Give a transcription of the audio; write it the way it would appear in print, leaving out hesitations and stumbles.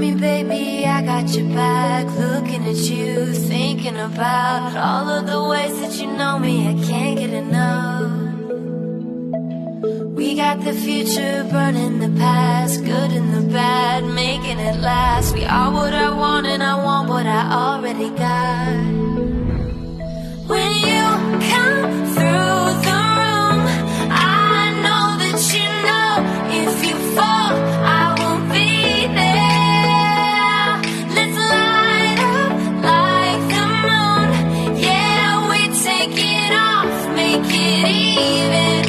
me, baby, I got your back. Looking at you, thinking about all of the ways that you know me. I can't get enough. We got the future burning the past, good and the bad, making it last. We are what I want and I want what I already got. When you come through the room, I know that you know if you fall, I will be there. Let's light up like the moon. Yeah, we take it off, make it even.